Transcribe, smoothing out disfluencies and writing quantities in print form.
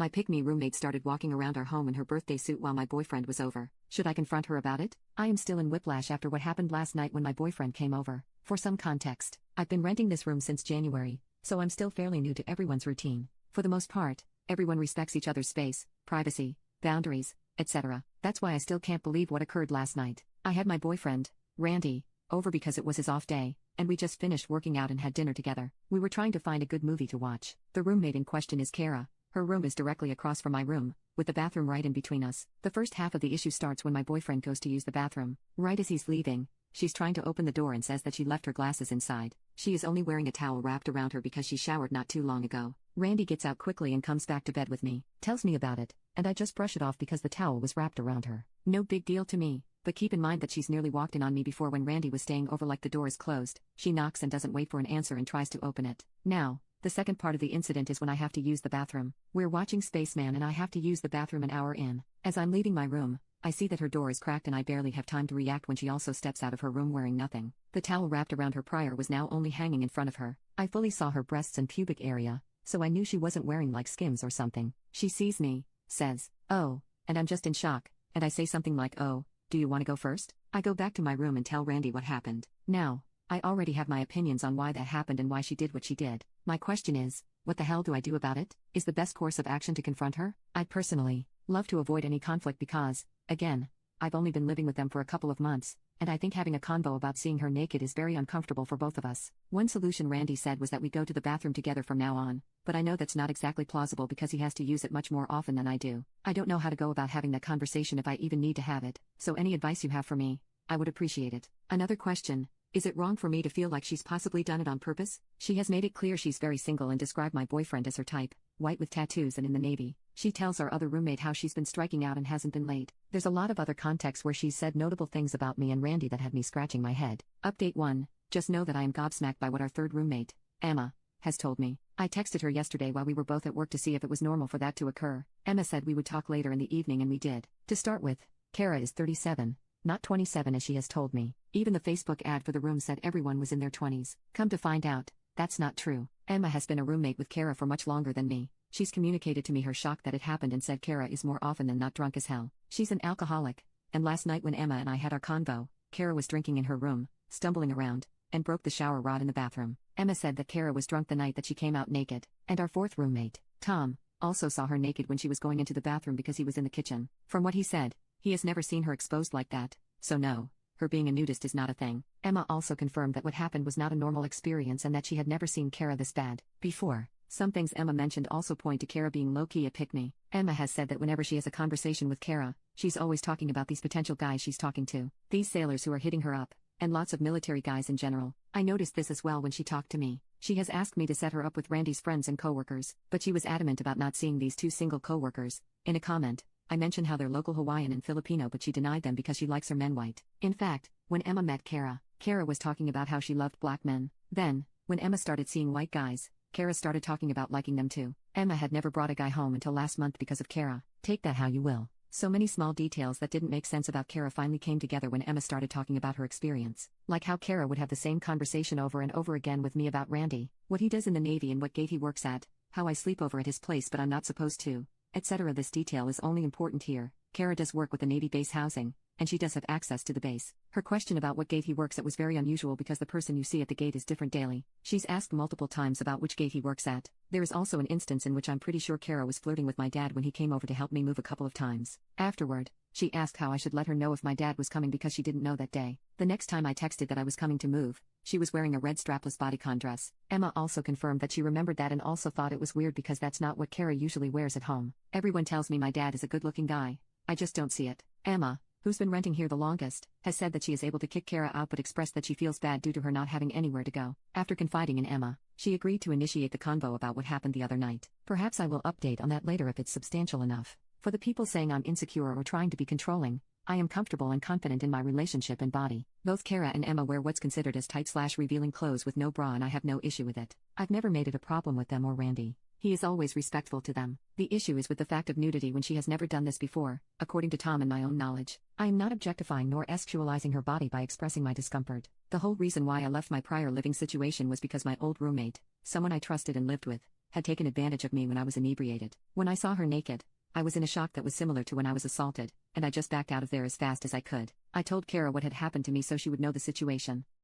My pick-me roommate started walking around our home in her birthday suit while my boyfriend was over. Should I confront her about it? I am still in whiplash after what happened last night when my boyfriend came over. For some context, I've been renting this room since January, so I'm still fairly new to everyone's routine. For the most part, everyone respects each other's space, privacy, boundaries, etc. That's why I still can't believe what occurred last night. I had my boyfriend, Randy, over because it was his off day, and we just finished working out and had dinner together. We were trying to find a good movie to watch. The roommate in question is Kara. Her room is directly across from my room, with the bathroom right in between us. The first half of the issue starts when my boyfriend goes to use the bathroom. Right as he's leaving, she's trying to open the door and says that she left her glasses inside. She is only wearing a towel wrapped around her because she showered not too long ago. Randy gets out quickly and comes back to bed with me, tells me about it, and I just brush it off because the towel was wrapped around her. No big deal to me. But keep in mind that she's nearly walked in on me before when Randy was staying over like the door is closed. She knocks and doesn't wait for an answer and tries to open it. Now, the second part of the incident is when I have to use the bathroom. We're watching Spaceman and I have to use the bathroom an hour in. As I'm leaving my room, I see that her door is cracked and I barely have time to react when she also steps out of her room wearing nothing. The towel wrapped around her prior was now only hanging in front of her. I fully saw her breasts and pubic area, so I knew she wasn't wearing like Skims or something. She sees me, says, "Oh," and I'm just in shock, and I say something like, "Oh, do you want to go first?" I go back to my room and tell Randy what happened. Now, I already have my opinions on why that happened and why she did what she did. My question is, what the hell do I do about it? Is the best course of action to confront her? I'd personally love to avoid any conflict because, again, I've only been living with them for a couple of months, and I think having a convo about seeing her naked is very uncomfortable for both of us. One solution Randy said was that we go to the bathroom together from now on, but I know that's not exactly plausible because he has to use it much more often than I do. I don't know how to go about having that conversation if I even need to have it, so any advice you have for me, I would appreciate it. Another question, is it wrong for me to feel like she's possibly done it on purpose? She has made it clear she's very single and described my boyfriend as her type, white with tattoos and in the Navy. She tells our other roommate how she's been striking out and hasn't been late. There's a lot of other context where she's said notable things about me and Randy that had me scratching my head. Update 1, just know that I am gobsmacked by what our third roommate, Emma, has told me. I texted her yesterday while we were both at work to see if it was normal for that to occur. Emma said we would talk later in the evening and we did. To start with, Kara is 37, not 27 as she has told me. Even the Facebook ad for the room said everyone was in their 20s. Come to find out, that's not true. Emma has been a roommate with Kara for much longer than me. She's communicated to me her shock that it happened and said Kara is more often than not drunk as hell. She's an alcoholic, and last night when Emma and I had our convo, Kara was drinking in her room, stumbling around, and broke the shower rod in the bathroom. Emma said that Kara was drunk the night that she came out naked, and our fourth roommate, Tom, also saw her naked when she was going into the bathroom because he was in the kitchen. From what he said, he has never seen her exposed like that, so no, her being a nudist is not a thing. Emma also confirmed that what happened was not a normal experience and that she had never seen Kara this bad before. Some things Emma mentioned also point to Kara being low-key a pick-me. Emma has said that whenever she has a conversation with Kara, she's always talking about these potential guys she's talking to, these sailors who are hitting her up, and lots of military guys in general. I noticed this as well when she talked to me. She has asked me to set her up with Randy's friends and coworkers, but she was adamant about not seeing these two single coworkers. In a comment, I mentioned how they're local Hawaiian and Filipino, but she denied them because she likes her men white. In fact, when Emma met Kara, Kara was talking about how she loved black men. Then, when Emma started seeing white guys, Kara started talking about liking them too. Emma had never brought a guy home until last month because of Kara. Take that how you will. So many small details that didn't make sense about Kara finally came together when Emma started talking about her experience. Like how Kara would have the same conversation over and over again with me about Randy, what he does in the Navy and what gate he works at, how I sleep over at his place but I'm not supposed to, etc. This detail is only important here. Kara does work with the Navy base housing, and she does have access to the base. Her question about what gate he works at was very unusual because the person you see at the gate is different daily. She's asked multiple times about which gate he works at. There is also an instance in which I'm pretty sure Kara was flirting with my dad when he came over to help me move a couple of times. Afterward, she asked how I should let her know if my dad was coming because she didn't know that day. The next time I texted that I was coming to move, she was wearing a red strapless bodycon dress. Emma also confirmed that she remembered that and also thought it was weird because that's not what Kara usually wears at home. Everyone tells me my dad is a good-looking guy. I just don't see it. Emma, who's been renting here the longest, has said that she is able to kick Kara out but expressed that she feels bad due to her not having anywhere to go. After confiding in Emma, she agreed to initiate the convo about what happened the other night. Perhaps I will update on that later if it's substantial enough. For the people saying I'm insecure or trying to be controlling, I am comfortable and confident in my relationship and body. Both Kara and Emma wear what's considered as tight/revealing clothes with no bra and I have no issue with it. I've never made it a problem with them or Randy. He is always respectful to them. The issue is with the fact of nudity when she has never done this before, according to Tom and my own knowledge. I am not objectifying nor sexualizing her body by expressing my discomfort. The whole reason why I left my prior living situation was because my old roommate, someone I trusted and lived with, had taken advantage of me when I was inebriated. When I saw her naked, I was in a shock that was similar to when I was assaulted, and I just backed out of there as fast as I could. I told Kara what had happened to me so she would know the situation.